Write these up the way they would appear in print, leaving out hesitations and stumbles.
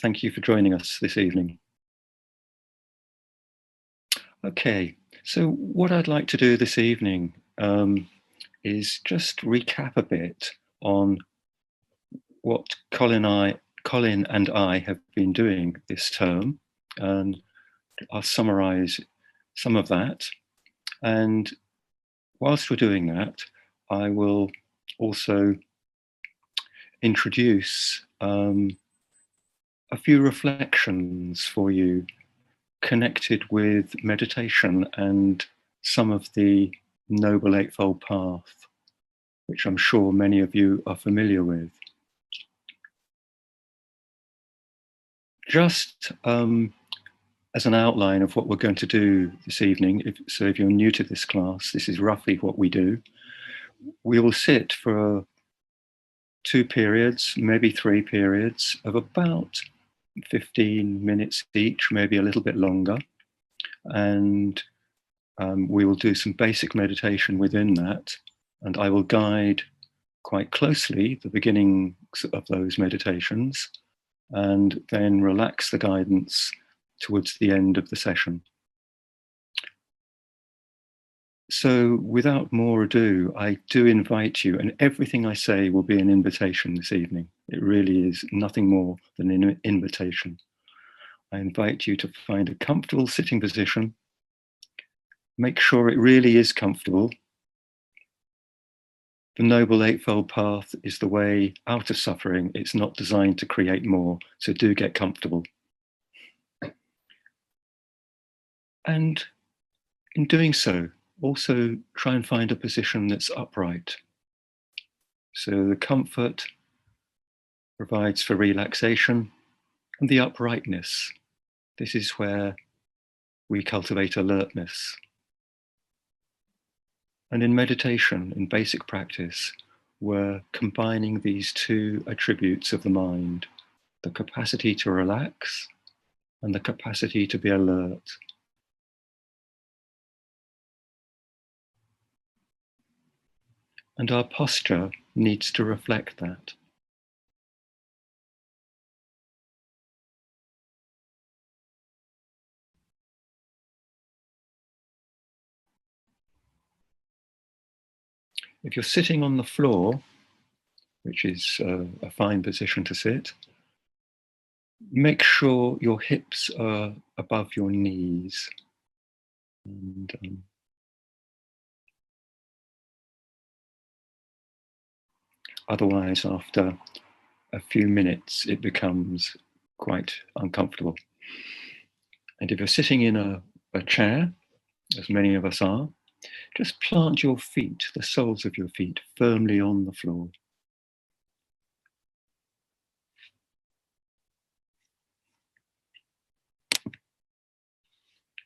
thank you for joining us this evening. Okay, so what I'd like to do this evening is just recap a bit on what Colin and I have been doing this term, and I'll summarize some of that. And whilst we're doing that, I will also introduce a few reflections for you connected with meditation and some of the Noble Eightfold Path, which I'm sure many of you are familiar with. Just as an outline of what we're going to do this evening, if you're new to this class, this is roughly what we do. We will sit for 2 periods, maybe 3 periods of about 15 minutes each, maybe a little bit longer. And we will do some basic meditation within that. And I will guide quite closely the beginnings of those meditations and then relax the guidance towards the end of the session. So without more ado, I do invite you, and everything I say will be an invitation this evening. It really is nothing more than an invitation. I invite you to find a comfortable sitting position. Make sure it really is comfortable. The Noble Eightfold Path is the way out of suffering. It's not designed to create more, so do get comfortable. And in doing so, also try and find a position that's upright. So the comfort provides for relaxation, and the uprightness. This is where we cultivate alertness. And in meditation, in basic practice, we're combining these 2 attributes of the mind, the capacity to relax and the capacity to be alert. And our posture needs to reflect that. If you're sitting on the floor, which is a fine position to sit, make sure your hips are above your knees. And otherwise, after a few minutes, it becomes quite uncomfortable. And if you're sitting in a chair, as many of us are, just plant your feet, the soles of your feet, firmly on the floor.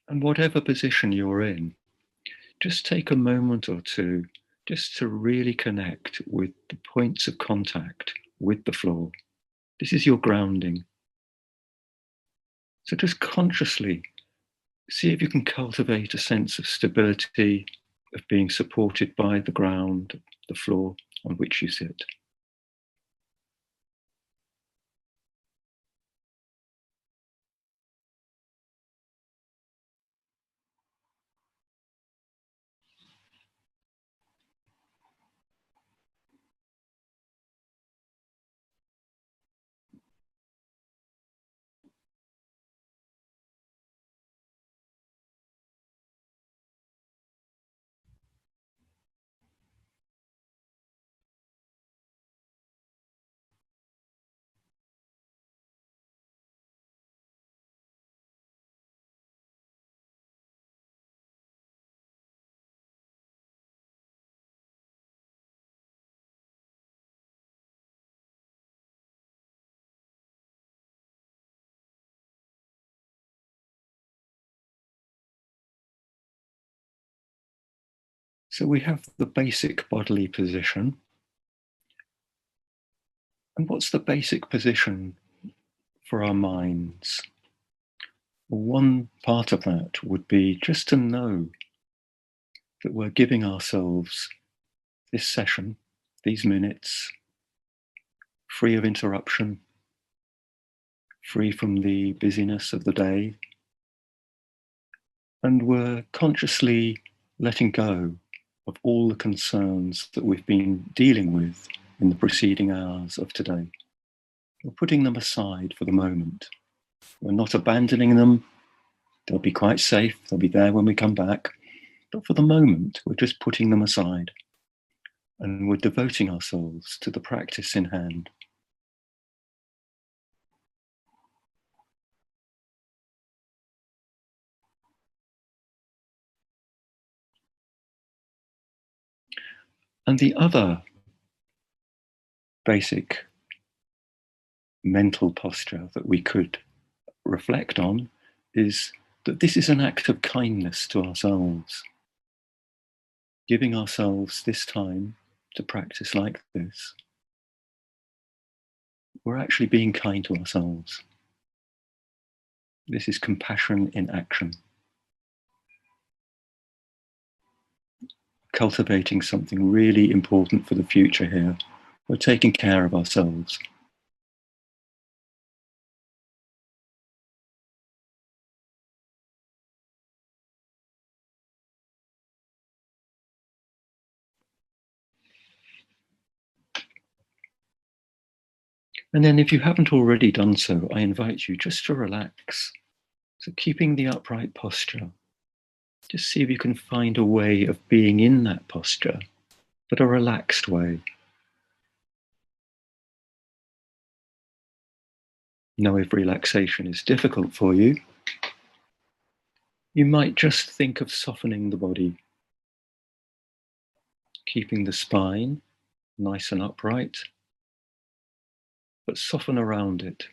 And whatever position you're in, just take a moment or two just to really connect with the points of contact with the floor. This is your grounding. So just consciously see if you can cultivate a sense of stability, of being supported by the ground, the floor on which you sit. So we have the basic bodily position. And what's the basic position for our minds? Well, one part of that would be just to know that we're giving ourselves this session, these minutes, free of interruption, free from the busyness of the day, and we're consciously letting go of all the concerns that we've been dealing with in the preceding hours of today. We're putting them aside for the moment. We're not abandoning them. They'll be quite safe. They'll be there when we come back. But for the moment, we're just putting them aside. And we're devoting ourselves to the practice in hand. And the other basic mental posture that we could reflect on is that this is an act of kindness to ourselves. Giving ourselves this time to practice like this, we're actually being kind to ourselves. This is compassion in action. Cultivating something really important for the future here. We're taking care of ourselves. And then if you haven't already done so, I invite you just to relax. So keeping the upright posture, just see if you can find a way of being in that posture, but a relaxed way. Now, if relaxation is difficult for you, you might just think of softening the body, keeping the spine nice and upright, but soften around it.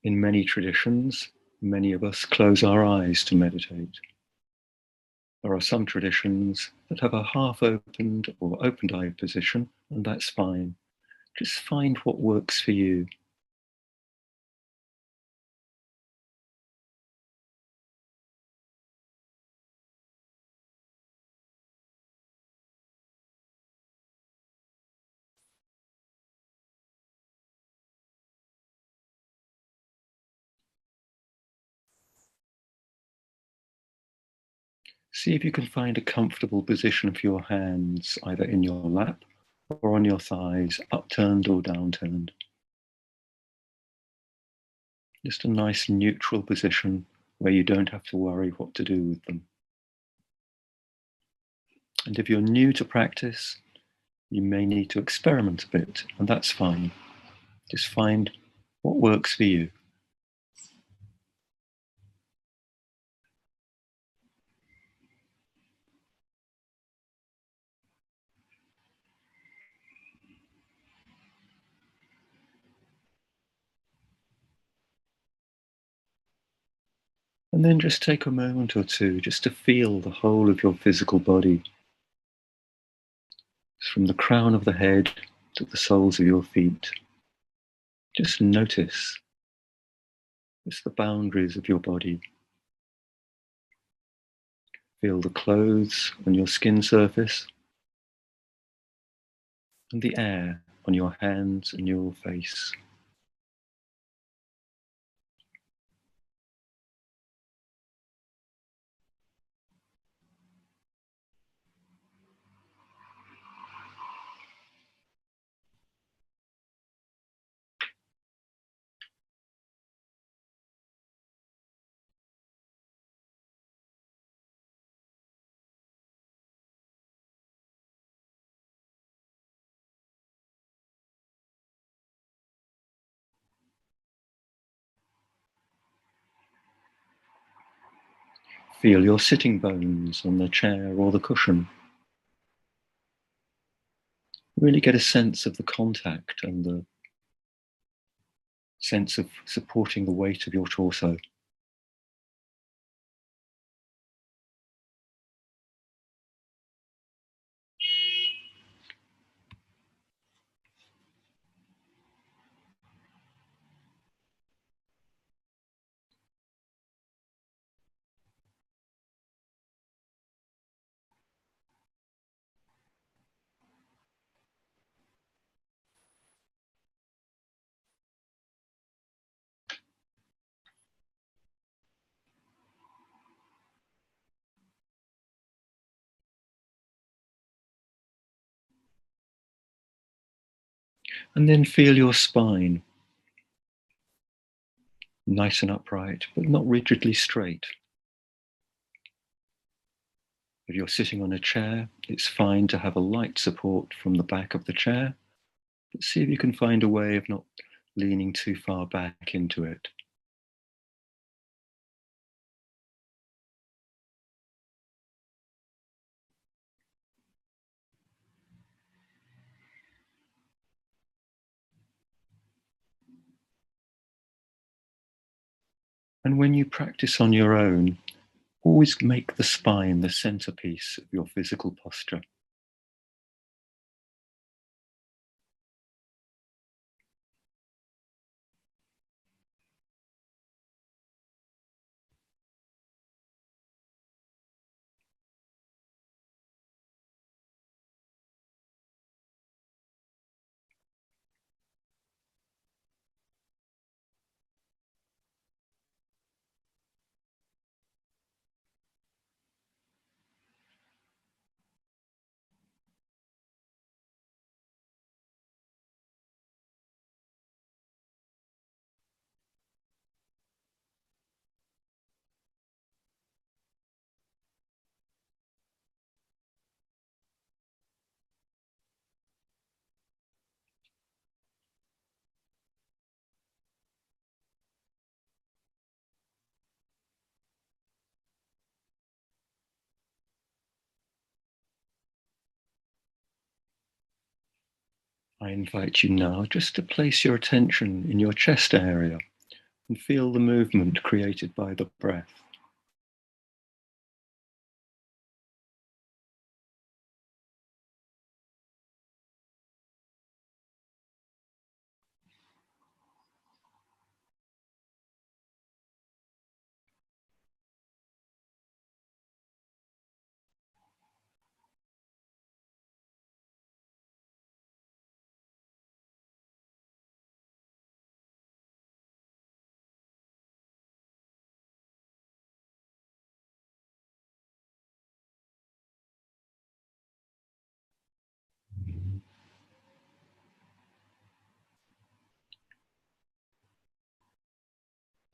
In many traditions, many of us close our eyes to meditate. There are some traditions that have a half-opened or opened-eye position, and that's fine. Just find what works for you. See if you can find a comfortable position for your hands, either in your lap or on your thighs, upturned or downturned. Just a nice neutral position where you don't have to worry what to do with them. And if you're new to practice, you may need to experiment a bit, and that's fine. Just find what works for you. And then just take a moment or two just to feel the whole of your physical body, from the crown of the head to the soles of your feet. Just notice just the boundaries of your body. Feel the clothes on your skin surface and the air on your hands and your face. Feel your sitting bones on the chair or the cushion. Really get a sense of the contact and the sense of supporting the weight of your torso. And then feel your spine, nice and upright, but not rigidly straight. If you're sitting on a chair, it's fine to have a light support from the back of the chair, but see if you can find a way of not leaning too far back into it. And when you practice on your own, always make the spine the centerpiece of your physical posture. I invite you now just to place your attention in your chest area and feel the movement created by the breath.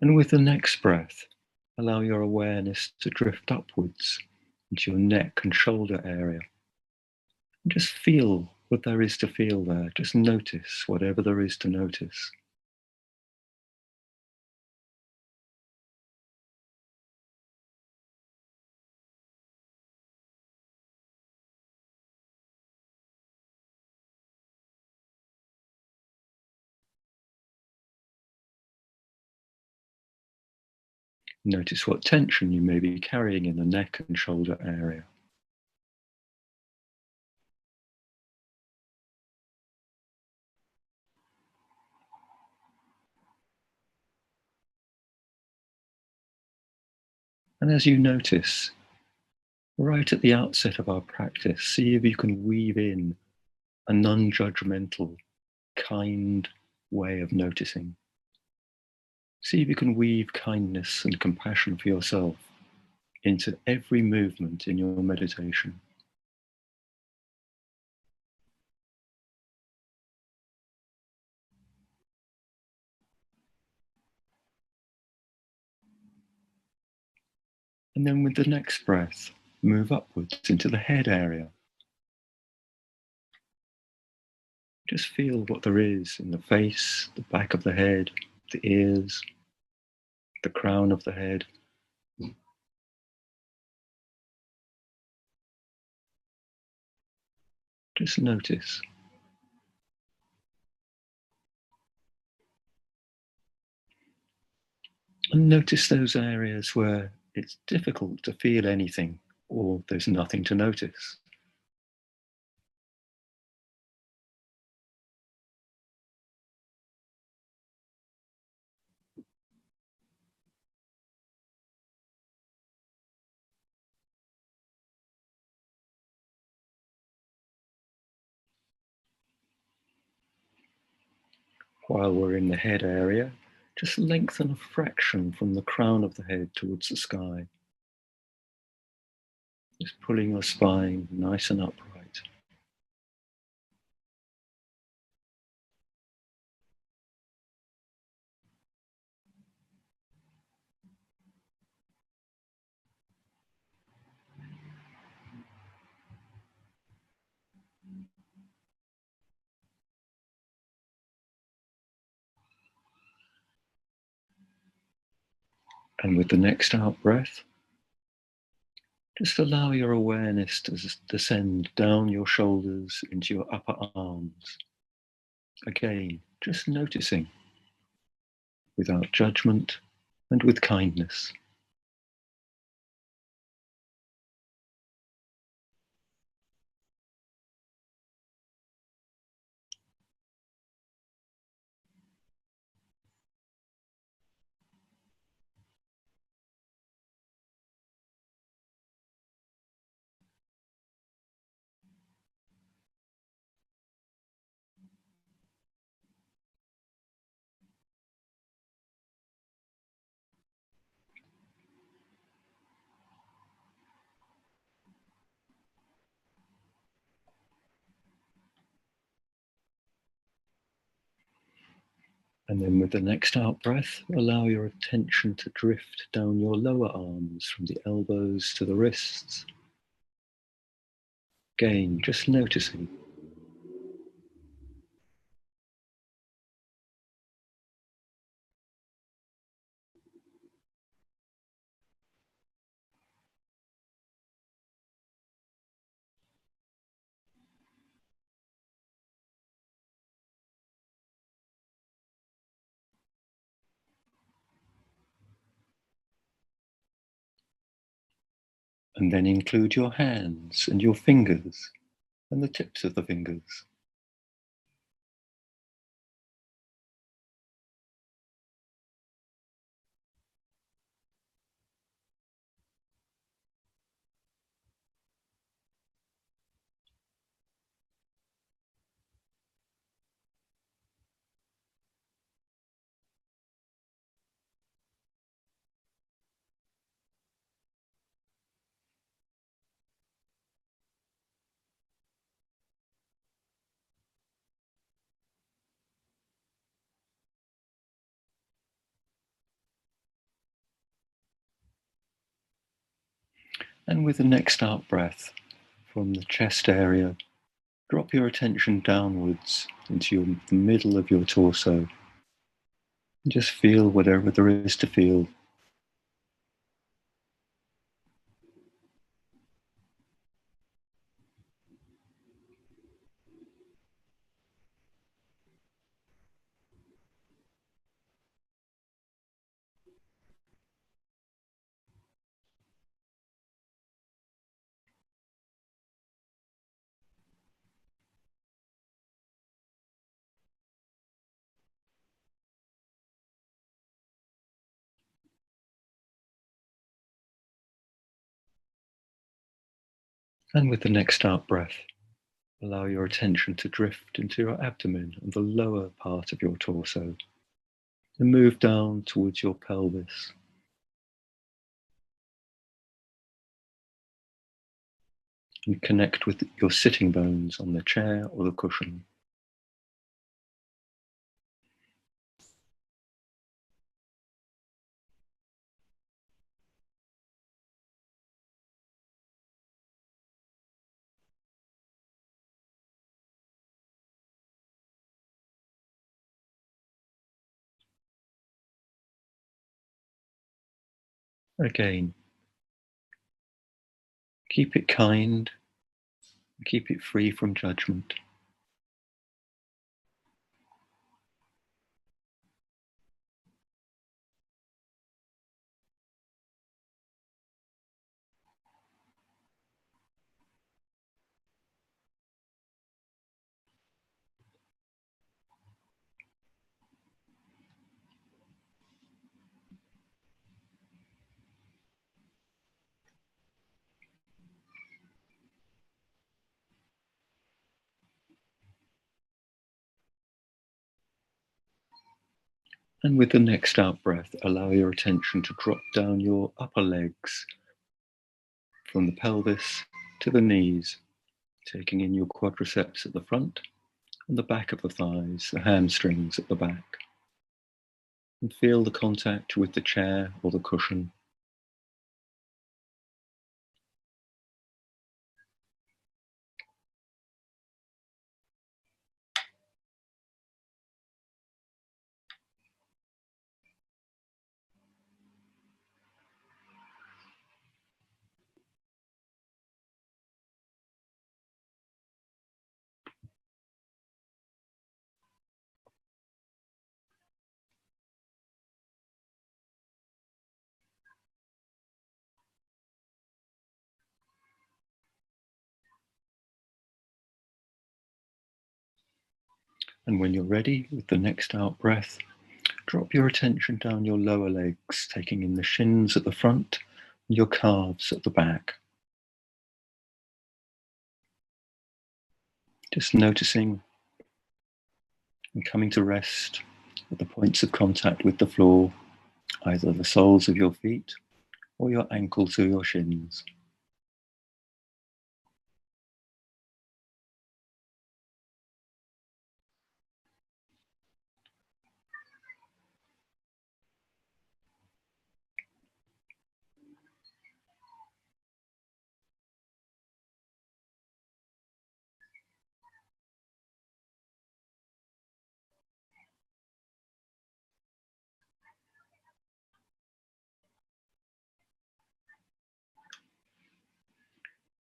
And with the next breath, allow your awareness to drift upwards into your neck and shoulder area. And just feel what there is to feel there. Just notice whatever there is to notice. Notice what tension you may be carrying in the neck and shoulder area. And as you notice, right at the outset of our practice, see if you can weave in a non-judgmental, kind way of noticing. See if you can weave kindness and compassion for yourself into every movement in your meditation. And then with the next breath, move upwards into the head area. Just feel what there is in the face, the back of the head, the ears, the crown of the head. Just notice. And notice those areas where it's difficult to feel anything or there's nothing to notice. While we're in the head area, just lengthen a fraction from the crown of the head towards the sky. Just pulling your spine nice and upright. And with the next out breath, just allow your awareness to descend down your shoulders into your upper arms. Again, just noticing without judgment and with kindness. And then with the next out breath, allow your attention to drift down your lower arms from the elbows to the wrists. Again, just noticing. And then include your hands and your fingers and the tips of the fingers. And with the next out breath from the chest area, drop your attention downwards into the middle of your torso. And just feel whatever there is to feel. And with the next out breath, allow your attention to drift into your abdomen and the lower part of your torso, and move down towards your pelvis. And connect with your sitting bones on the chair or the cushion. Again, keep it kind, keep it free from judgment. And with the next out breath, allow your attention to drop down your upper legs from the pelvis to the knees, taking in your quadriceps at the front and the back of the thighs, the hamstrings at the back. And feel the contact with the chair or the cushion. And when you're ready, with the next out breath, drop your attention down your lower legs, taking in the shins at the front and your calves at the back. Just noticing and coming to rest at the points of contact with the floor, either the soles of your feet or your ankles or your shins.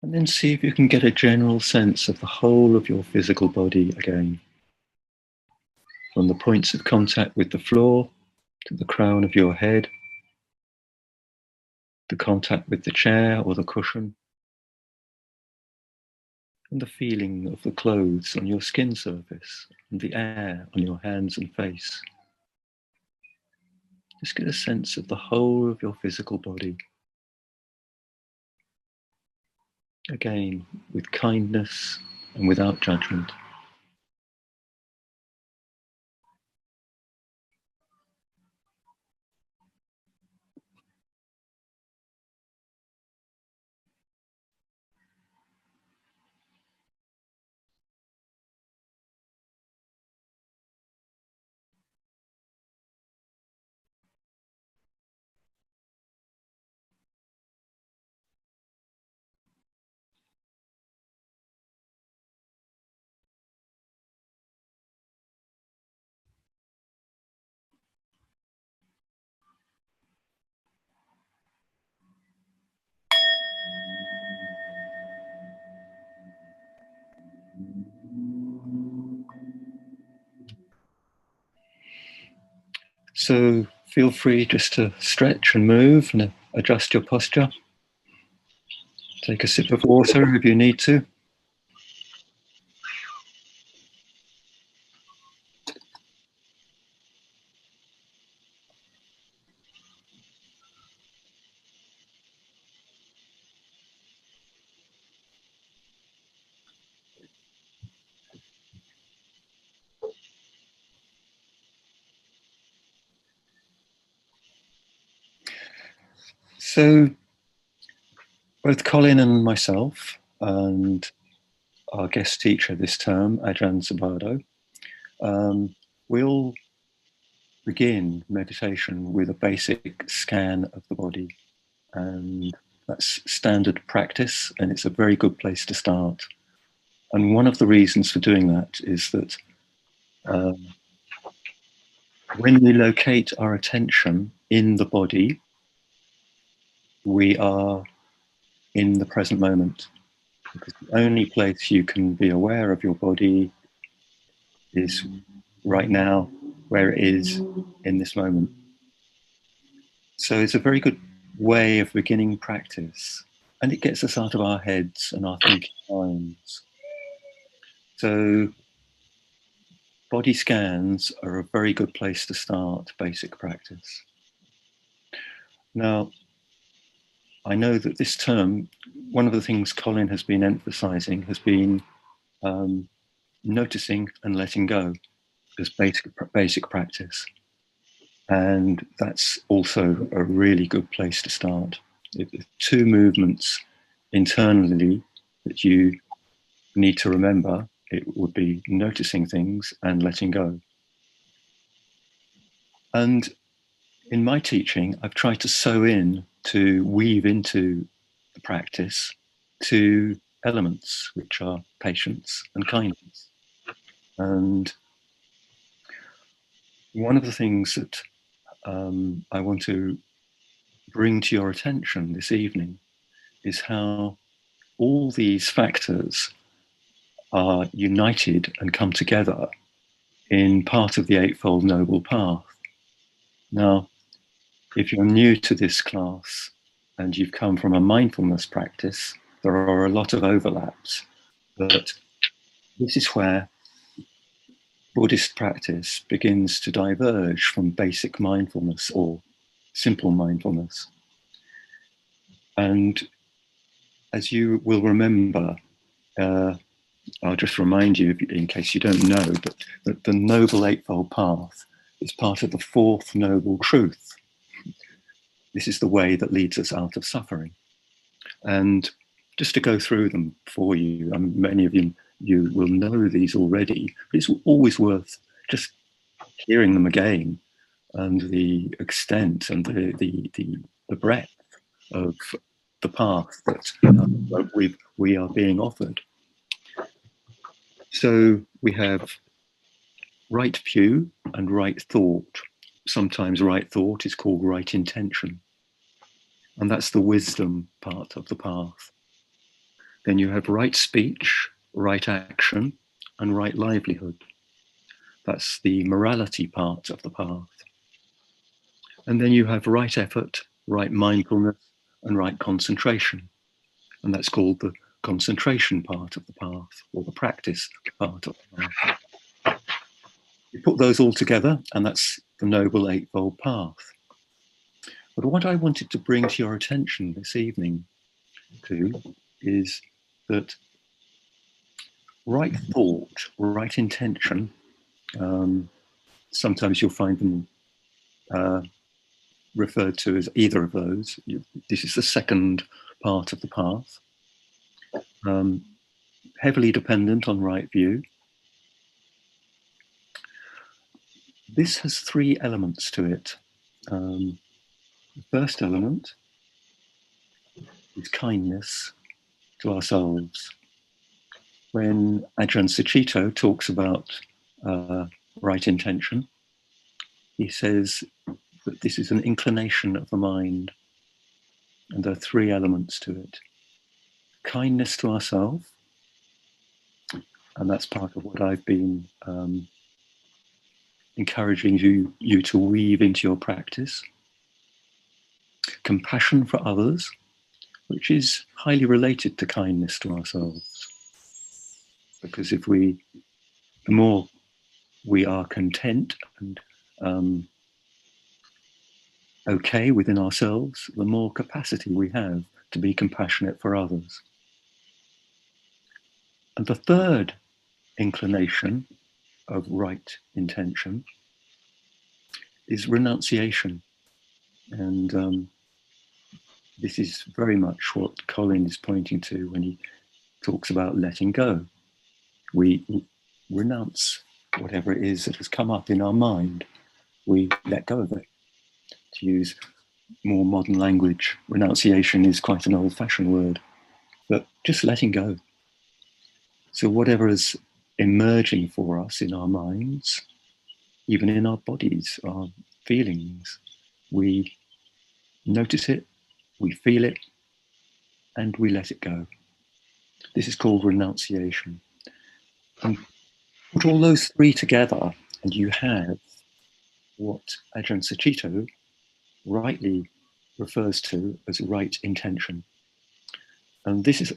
And then see if you can get a general sense of the whole of your physical body again. From the points of contact with the floor to the crown of your head, the contact with the chair or the cushion, and the feeling of the clothes on your skin surface and the air on your hands and face. Just get a sense of the whole of your physical body. Again, with kindness and without judgment. So feel free just to stretch and move and adjust your posture. Take a sip of water if you need to. So both Colin and myself and our guest teacher this term, Ajahn Sabado, we'll begin meditation with a basic scan of the body. And that's standard practice, and it's a very good place to start. And one of the reasons for doing that is that when we locate our attention in the body, we are in the present moment. Because the only place you can be aware of your body is right now, where it is in this moment. So it's a very good way of beginning practice, and it gets us out of our heads and our thinking minds. So body scans are a very good place to start basic practice. Now, I know that this term, one of the things Colin has been emphasizing has been noticing and letting go as basic practice. And that's also a really good place to start. There's two movements internally that you need to remember. It would be noticing things and letting go. And in my teaching, I've tried to weave into the practice two elements, which are patience and kindness. And one of the things that I want to bring to your attention this evening is how all these factors are united and come together in part of the Eightfold Noble Path. Now, if you're new to this class and you've come from a mindfulness practice, there are a lot of overlaps, but this is where Buddhist practice begins to diverge from basic mindfulness or simple mindfulness. And as you will remember, I'll just remind you, in case you don't know, that the Noble Eightfold Path is part of the fourth noble truth. This is the way that leads us out of suffering. And just to go through them for you, many of you will know these already, but it's always worth just hearing them again, and the extent and the breadth of the path that we are being offered. So we have right view and right thought. Sometimes right thought is called right intention, and that's the wisdom part of the path. Then you have right speech, right action, and right livelihood. That's the morality part of the path. And then you have right effort, right mindfulness, and right concentration. And that's called the concentration part of the path, or the practice part of the path. You put those all together, and that's the Noble Eightfold Path. But what I wanted to bring to your attention this evening to is that right thought, right intention, sometimes you'll find them referred to as either of those. This is the second part of the path, heavily dependent on right view. This has three elements to it. The first element is kindness to ourselves. When Ajahn Sucitto talks about right intention, he says that this is an inclination of the mind, and there are three elements to it. Kindness to ourselves, and that's part of what I've been encouraging you to weave into your practice. Compassion for others, which is highly related to kindness to ourselves. Because the more we are content and okay within ourselves, the more capacity we have to be compassionate for others. And the third inclination of right intention is renunciation. And this is very much what Colin is pointing to when he talks about letting go. We renounce whatever it is that has come up in our mind. We let go of it. To use more modern language, renunciation is quite an old-fashioned word, but just letting go. So whatever is emerging for us in our minds, even in our bodies, our feelings, we notice it, we feel it, and we let it go. This is called renunciation. And put all those three together, and you have what Ajahn Sucitto rightly refers to as right intention. And this is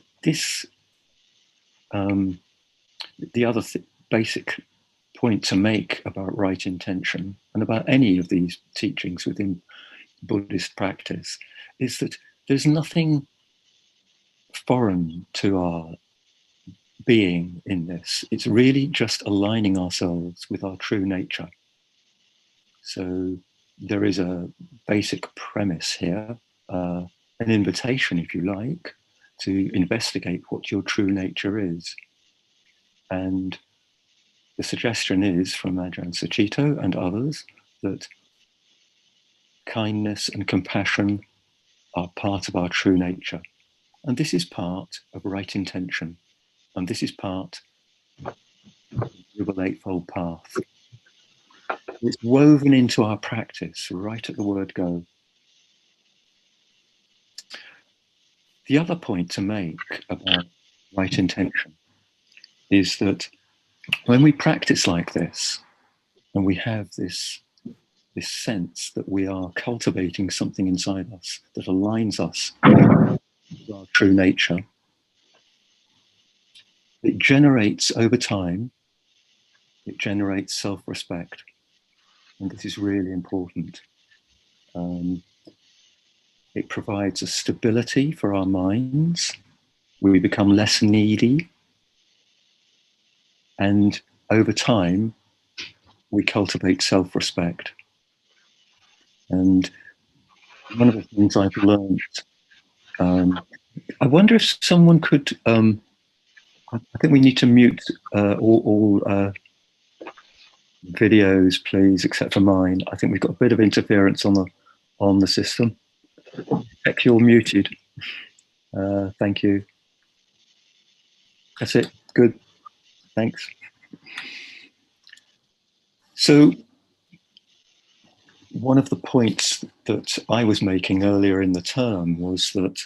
the other basic point to make about right intention and about any of these teachings within Buddhist practice is that there's nothing foreign to our being in this. It's really just aligning ourselves with our true nature. So there is a basic premise here, an invitation, if you like, to investigate what your true nature is. And the suggestion is from Ajahn Sucitto and others that kindness and compassion are part of our true nature. And this is part of right intention. And this is part of the Eightfold Path. It's woven into our practice right at the word go. The other point to make about right intention is that when we practice like this, and we have this sense that we are cultivating something inside us that aligns us with our true nature, it generates over time it generates self-respect. And this is really important. It provides a stability for our minds. We become less needy. And over time, we cultivate self-respect. And one of the things I've learned, I wonder if someone could, I think we need to mute all videos, please, except for mine. I think we've got a bit of interference on the system. Check you're muted. Thank you. That's it. Good. Thanks. So one of the points that I was making earlier in the term was that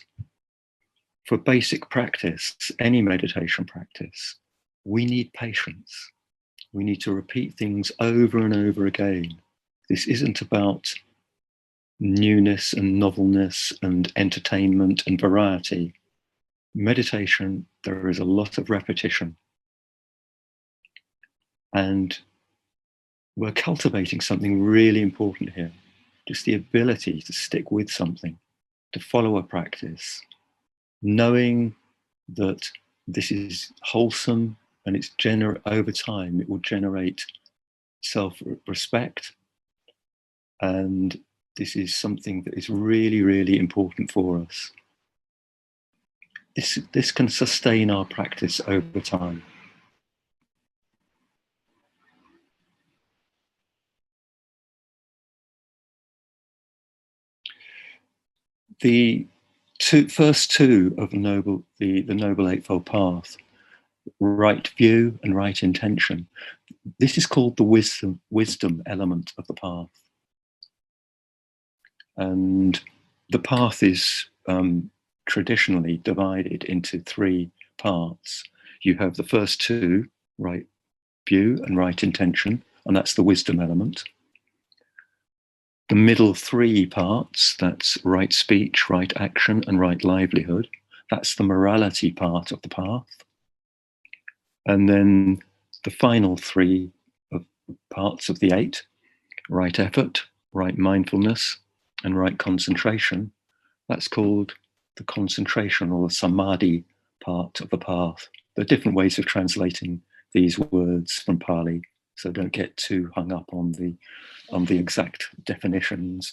for basic practice, any meditation practice, we need patience. We need to repeat things over and over again. This isn't about newness and novelness and entertainment and variety. Meditation, there is a lot of repetition. And we're cultivating something really important here. Just the ability to stick with something, to follow a practice, knowing that this is wholesome and it's over time, it will generate self-respect. And this is something that is really, really important for us. This can sustain our practice over time. The first two of the Noble Eightfold Path, right view and right intention, this is called the wisdom element of the path. And the path is traditionally divided into three parts. You have the first two, right view and right intention, and that's the wisdom element. The middle three parts, that's right speech, right action, and right livelihood. That's the morality part of the path. And then the final three parts of the eight, right effort, right mindfulness, and right concentration, that's called the concentration or the samadhi part of the path. There are different ways of translating these words from Pali, so don't get too hung up on the exact definitions.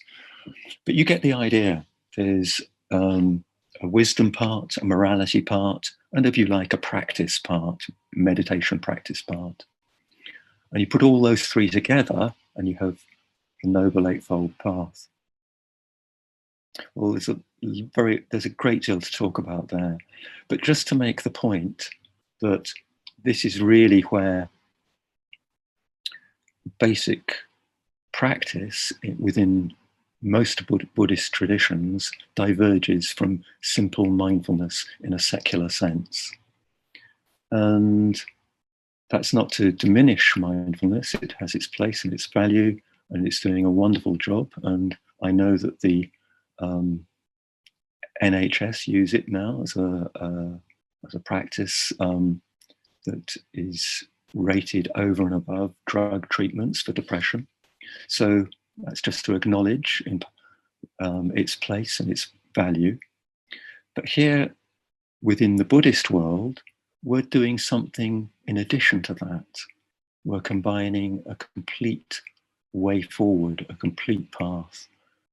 But you get the idea. There's a wisdom part, a morality part, and if you like, a practice part, meditation practice part. And you put all those three together and you have the Noble Eightfold Path. Well, there's a great deal to talk about there. But just to make the point that this is really where basic practice within most Buddhist traditions diverges from simple mindfulness in a secular sense. And that's not to diminish mindfulness. It has its place and its value, and it's doing a wonderful job. And I know that the NHS use it now as a practice that is rated over and above drug treatments for depression. So that's just to acknowledge its place and its value. But here, within the Buddhist world, we're doing something in addition to that. We're combining a complete way forward, a complete path.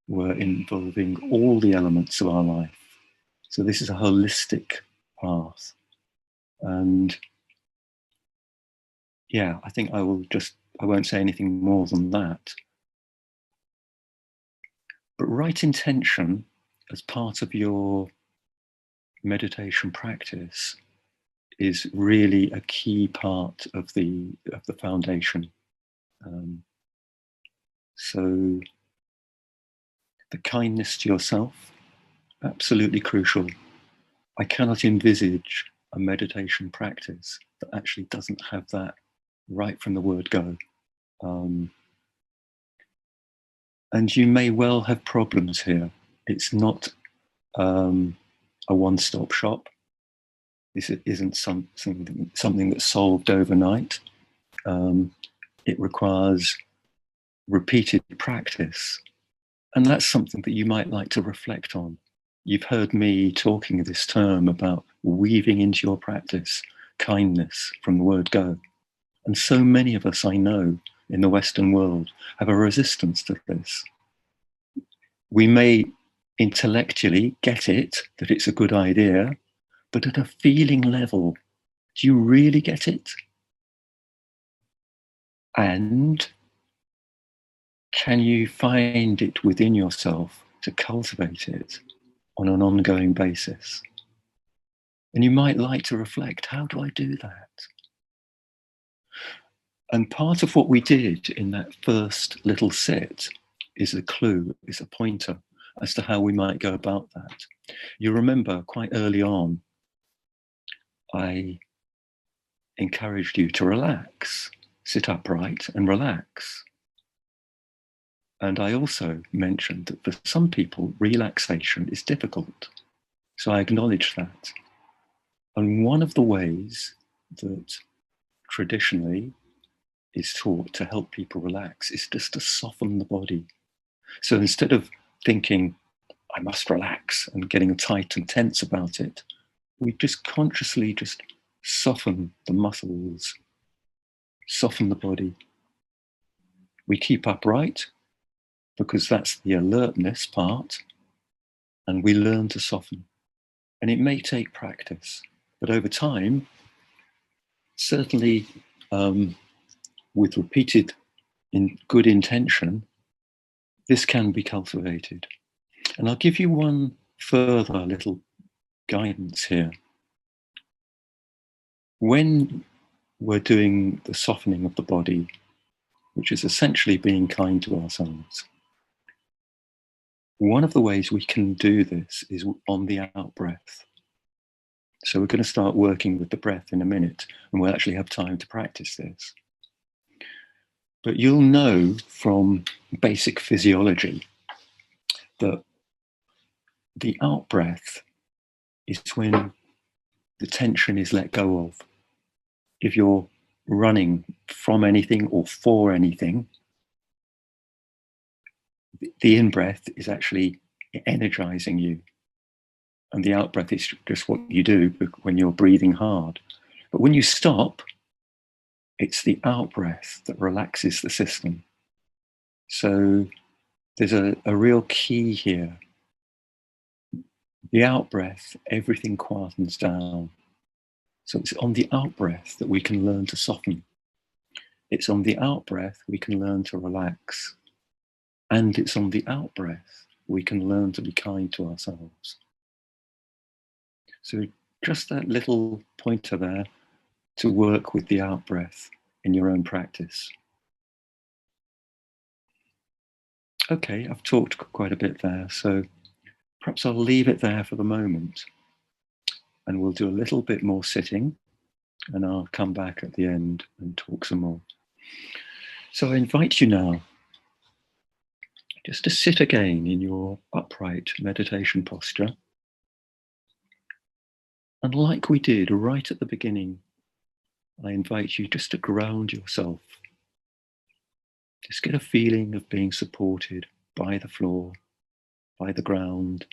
We're involving all the elements of our life. So this is a holistic path. And yeah, I think I won't say anything more than that. But right intention as part of your meditation practice is really a key part of the foundation. So the kindness to yourself, absolutely crucial. I cannot envisage a meditation practice that actually doesn't have that right from the word go. And you may well have problems here. It's not a one-stop shop. This isn't something that's solved overnight. It requires repeated practice. And that's something that you might like to reflect on. You've heard me talking this term about weaving into your practice kindness from the word go. And so many of us I know in the Western world have a resistance to this. We may intellectually get it, that it's a good idea, but at a feeling level, do you really get it? And can you find it within yourself to cultivate it on an ongoing basis? And you might like to reflect, how do I do that? And part of what we did in that first little sit is a clue, is a pointer as to how we might go about that. You remember quite early on, I encouraged you to relax, sit upright and relax. And I also mentioned that for some people, relaxation is difficult. So I acknowledge that. And one of the ways that traditionally is taught to help people relax is just to soften the body. So instead of thinking, I must relax and getting tight and tense about it, we just consciously just soften the muscles, soften the body. We keep upright because that's the alertness part, and we learn to soften. And it may take practice, but over time, certainly with repeated good intention, this can be cultivated. And I'll give you one further little guidance here. When we're doing the softening of the body, which is essentially being kind to ourselves, one of the ways we can do this is on the out breath. So we're going to start working with the breath in a minute, and we'll actually have time to practice this. But you'll know from basic physiology that the out breath is when the tension is let go of. If you're running from anything or for anything, the in-breath is actually energizing you. And the out-breath is just what you do when you're breathing hard. But when you stop, it's the out-breath that relaxes the system. So there's a real key here. The out-breath, everything quietens down. So it's on the out-breath that we can learn to soften. It's on the out-breath we can learn to relax. And it's on the out-breath we can learn to be kind to ourselves. So just that little pointer there to work with the out-breath in your own practice. Okay, I've talked quite a bit there, so perhaps I'll leave it there for the moment. And we'll do a little bit more sitting, and I'll come back at the end and talk some more. So I invite you now just to sit again in your upright meditation posture. And like we did right at the beginning, I invite you just to ground yourself. Just get a feeling of being supported by the floor, by the ground.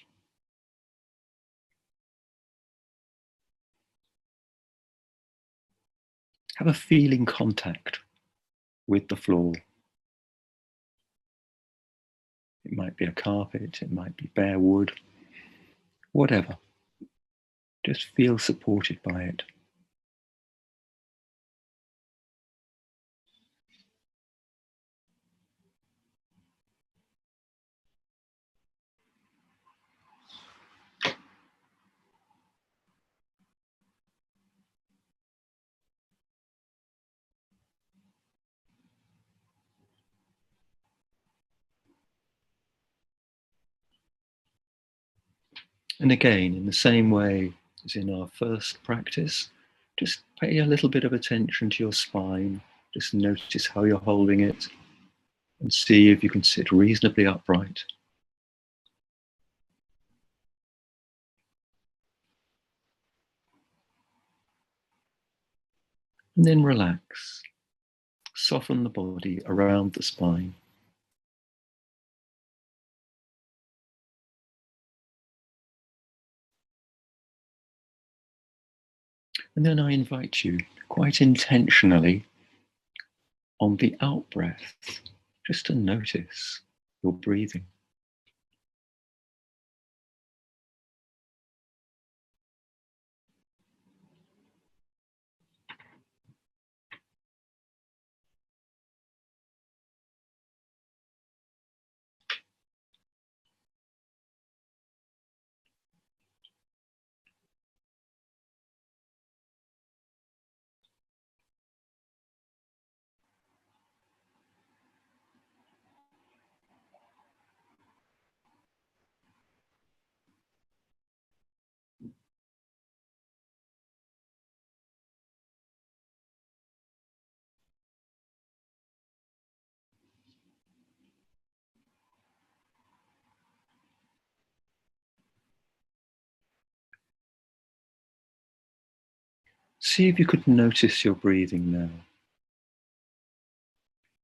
Have a feeling contact with the floor. It might be a carpet, it might be bare wood, whatever. Just feel supported by it. And again, in the same way as in our first practice, just pay a little bit of attention to your spine. Just notice how you're holding it and see if you can sit reasonably upright. And then relax. soften the body around the spine. And then I invite you, quite intentionally, on the out-breath, just to notice your breathing. See if you could notice your breathing now.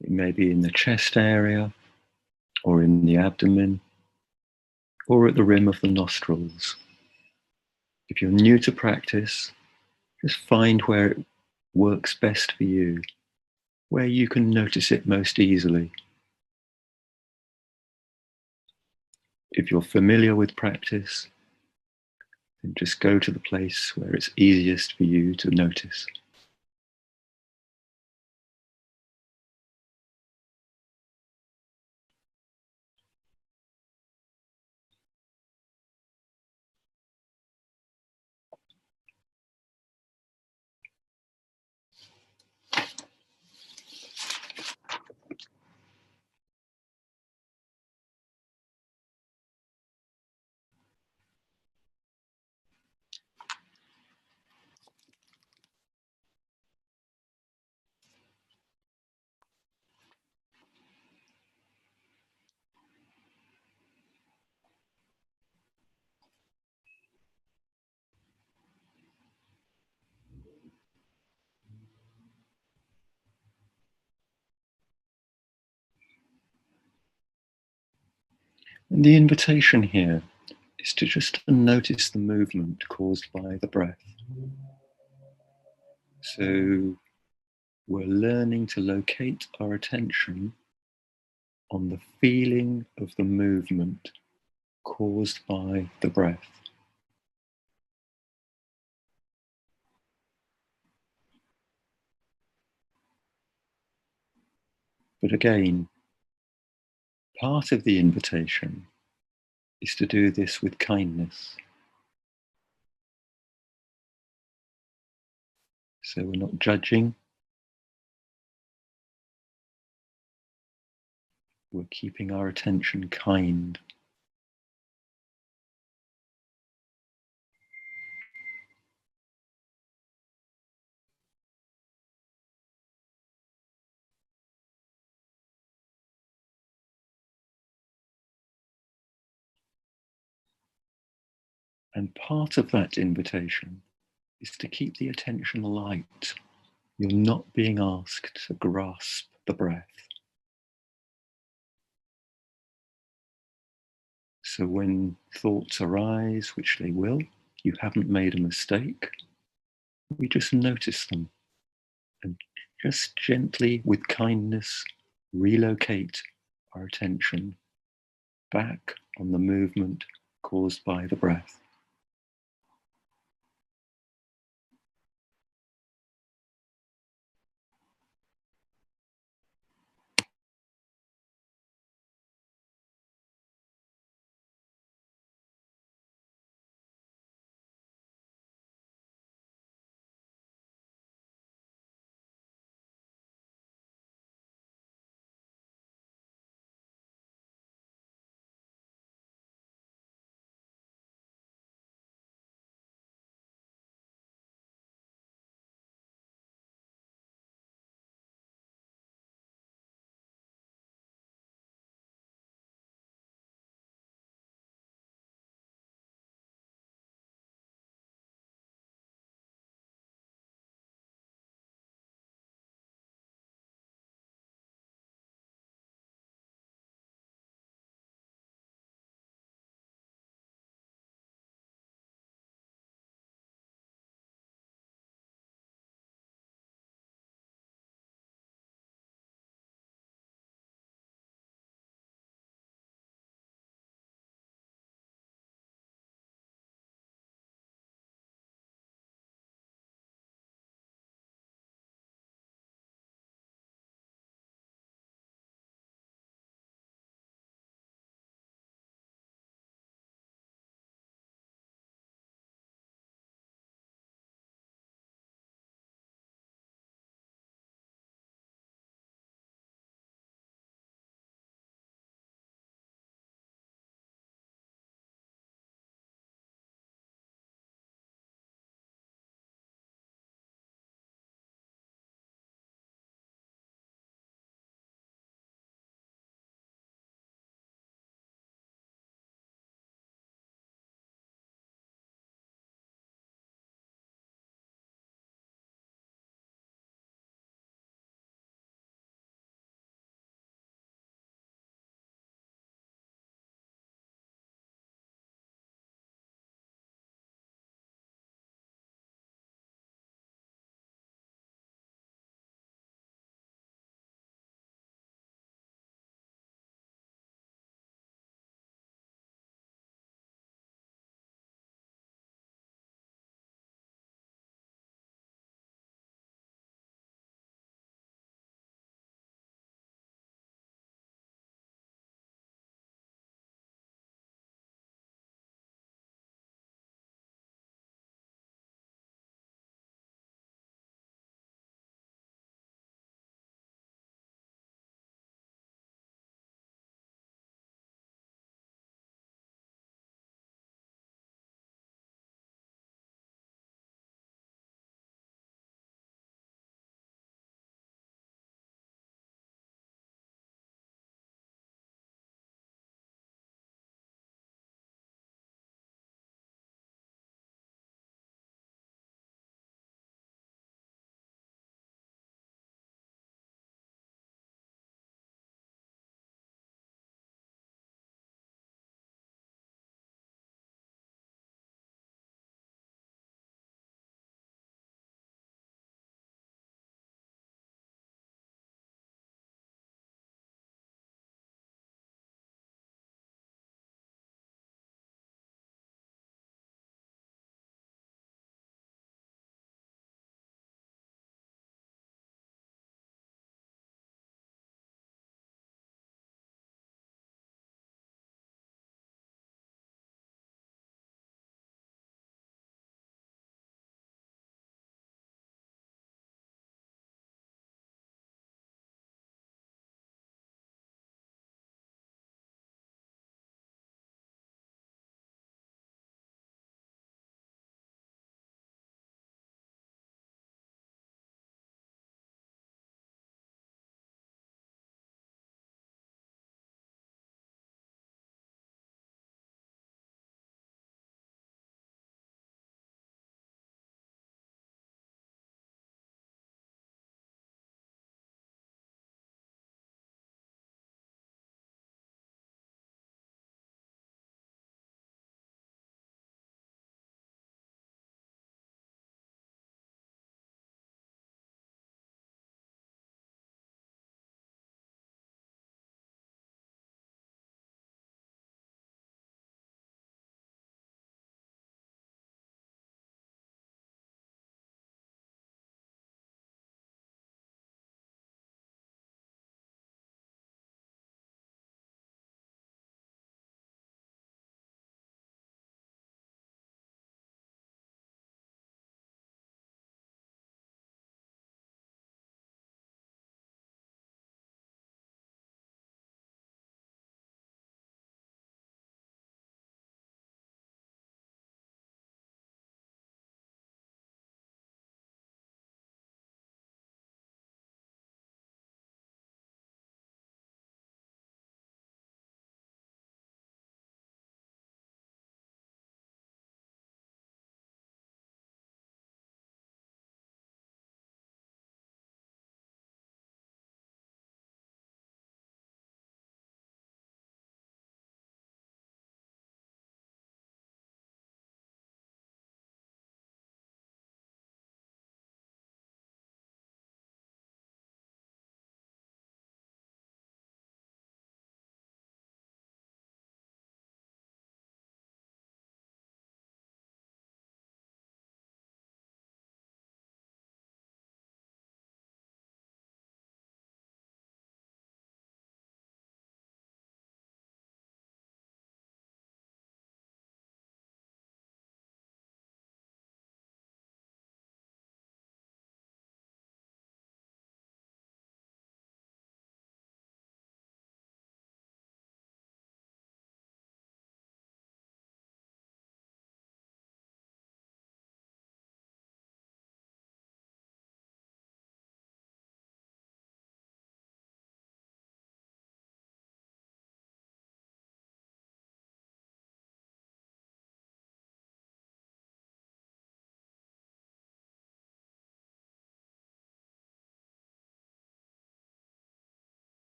It may be in the chest area, or in the abdomen, or at the rim of the nostrils. If you're new to practice, just find where it works best for you, where you can notice it most easily. If you're familiar with practice, then just go to the place where it's easiest for you to notice. And the invitation here is to just notice the movement caused by the breath. So we're learning to locate our attention on the feeling of the movement caused by the breath. But again, part of the invitation is to do this with kindness. So we're not judging, we're keeping our attention kind. And part of that invitation is to keep the attention light. You're not being asked to grasp the breath. So when thoughts arise, which they will, you haven't made a mistake. We just notice them and just gently, with kindness, relocate our attention back on the movement caused by the breath.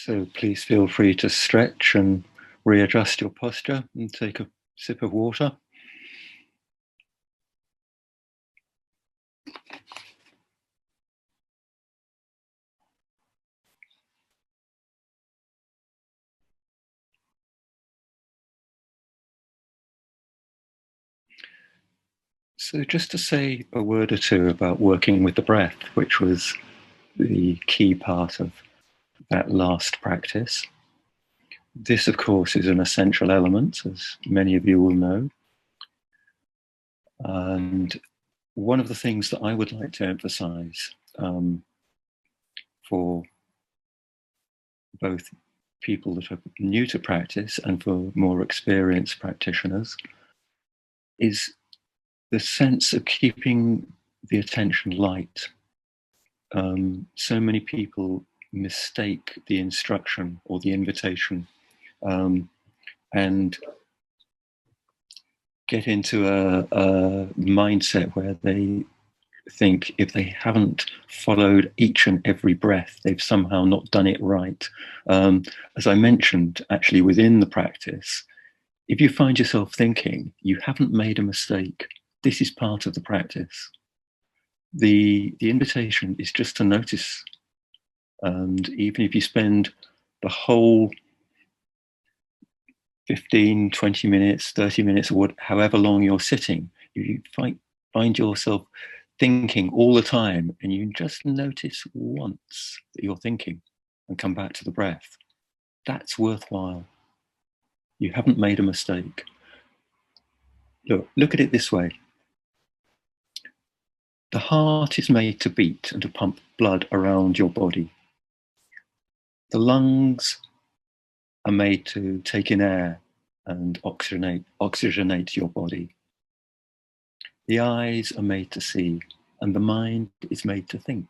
So please feel free to stretch and readjust your posture and take a sip of water. So just to say a word or two about working with the breath, which was the key part of that last practice. This, of course, is an essential element, as many of you will know. And one of the things that I would like to emphasize for both people that are new to practice and for more experienced practitioners is the sense of keeping the attention light. So many people mistake the instruction or the invitation and get into a mindset where they think if they haven't followed each and every breath, they've somehow not done it right. As I mentioned, actually within the practice, if you find yourself thinking you haven't made a mistake, this is part of the practice. The invitation is just to notice. And even if you spend the whole 15, 20 minutes, 30 minutes, or however long you're sitting, you find yourself thinking all the time, and you just notice once that you're thinking and come back to the breath. That's worthwhile. You haven't made a mistake. Look at it this way. The heart is made to beat and to pump blood around your body. The lungs are made to take in air and oxygenate your body. The eyes are made to see, and the mind is made to think.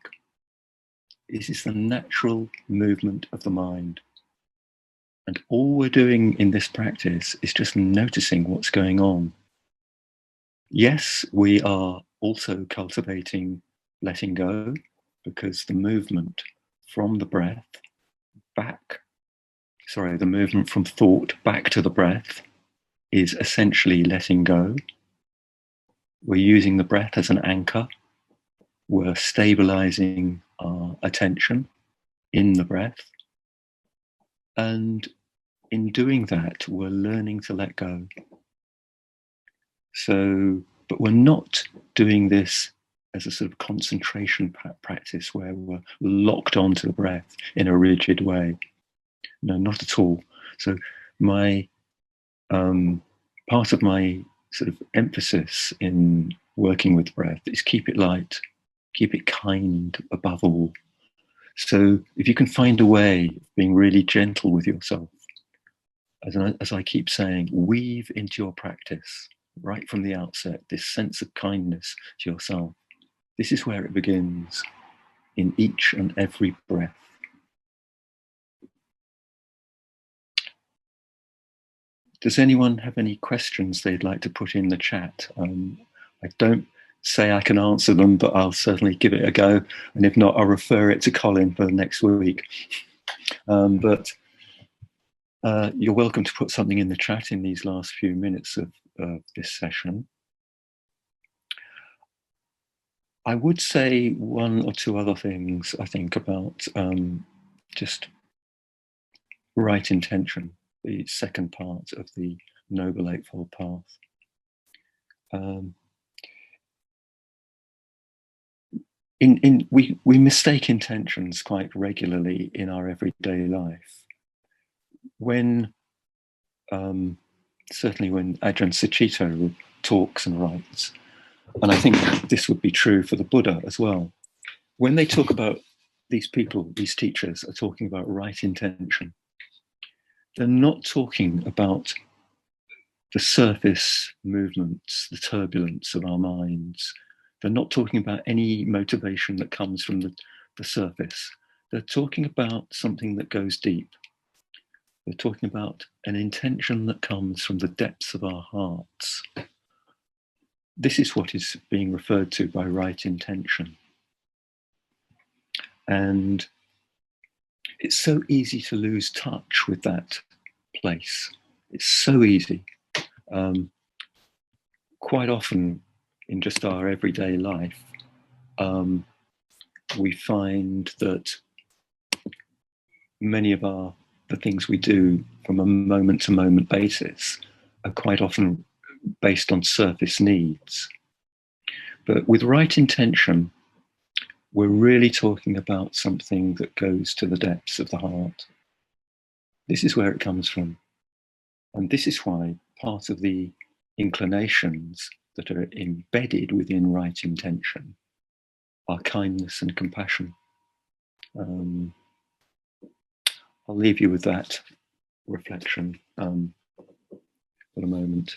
This is the natural movement of the mind. And all we're doing in this practice is just noticing what's going on. Yes, we are also cultivating letting go, because the movement from the breath the movement from thought back to the breath is essentially letting go. We're using the breath as an anchor. We're stabilizing our attention in the breath. And in doing that, we're learning to let go. But we're not doing this as a sort of concentration practice where we're locked onto the breath in a rigid way. No, not at all. So my part of my sort of emphasis in working with breath is keep it light, keep it kind above all. So if you can find a way of being really gentle with yourself, as I keep saying, weave into your practice right from the outset this sense of kindness to yourself. This is where it begins, in each and every breath. Does anyone have any questions they'd like to put in the chat? I don't say I can answer them, but I'll certainly give it a go. And if not, I'll refer it to Colin for next week. But you're welcome to put something in the chat in these last few minutes of this session. I would say one or two other things, I think, about just right intention, the second part of the Noble Eightfold Path. We mistake intentions quite regularly in our everyday life. When, certainly when Ajahn Sucitto talks and writes, and I think this would be true for the Buddha as well, when they talk about these people, these teachers are talking about right intention, they're not talking about the surface movements, the turbulence of our minds. They're not talking about any motivation that comes from the surface. They're talking about something that goes deep. They're talking about an intention that comes from the depths of our hearts. This is what is being referred to by right intention. And it's so easy to lose touch with that place. It's so easy. Quite often in just our everyday life, we find that many of the things we do from a moment to moment basis are quite often based on surface needs. But with right intention, we're really talking about something that goes to the depths of the heart. This is where it comes from. And this is why part of the inclinations that are embedded within right intention are kindness and compassion. I'll leave you with that reflection for the moment.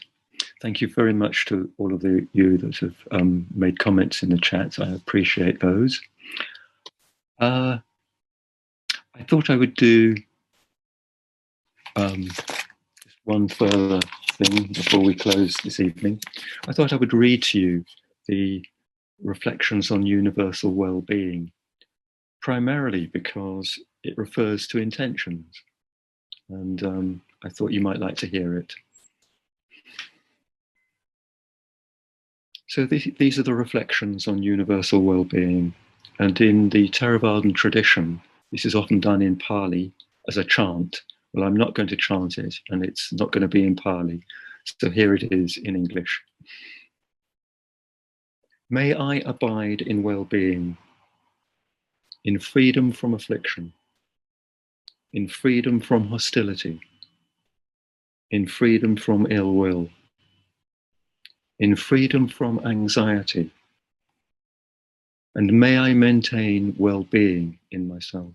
Thank you very much to all of you that have made comments in the chat. I appreciate those. I thought I would do just one further thing before we close this evening. I thought I would read to you the Reflections on Universal Well-Being, primarily because it refers to intentions, and I thought you might like to hear it. So these are the reflections on universal well-being, and in the Theravadan tradition, this is often done in Pali as a chant. Well, I'm not going to chant it, and it's not going to be in Pali, so here it is in English. May I abide in well-being, in freedom from affliction, in freedom from hostility, in freedom from ill will, in freedom from anxiety, and may I maintain well-being in myself.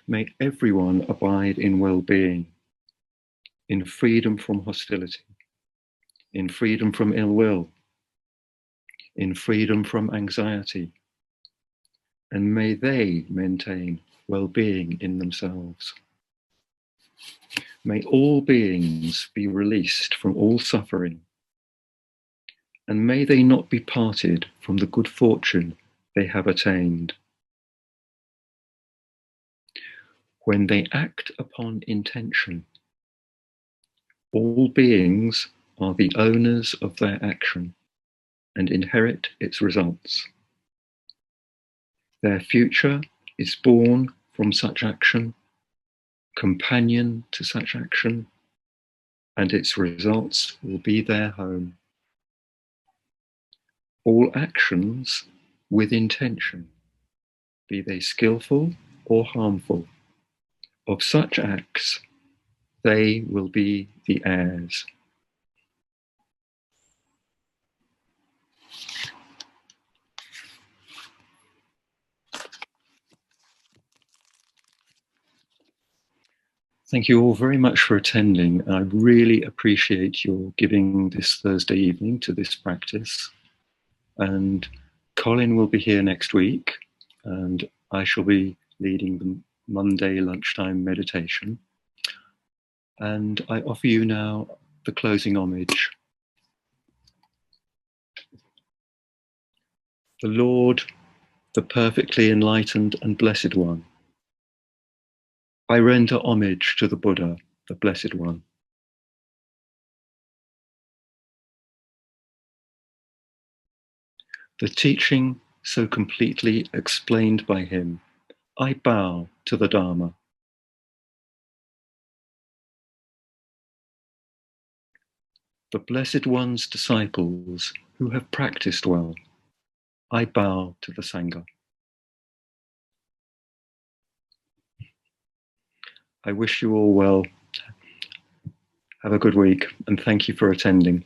May everyone abide in well-being, in freedom from hostility, in freedom from ill will, in freedom from anxiety, and may they maintain well-being in themselves. May all beings be released from all suffering, and may they not be parted from the good fortune they have attained. When they act upon intention, all beings are the owners of their action and inherit its results. Their future is born from such action, companion to such action, and its results will be their home. All actions with intention, be they skillful or harmful, of such acts they will be the heirs. Thank you all very much for attending. I really appreciate your giving this Thursday evening to this practice. And Colin will be here next week, and I shall be leading the Monday lunchtime meditation. And I offer you now the closing homage. The Lord, the perfectly enlightened and blessed one. I render homage to the Buddha, the Blessed One. The teaching so completely explained by him, I bow to the Dharma. The Blessed One's disciples who have practiced well, I bow to the Sangha. I wish you all well. Have a good week, and thank you for attending.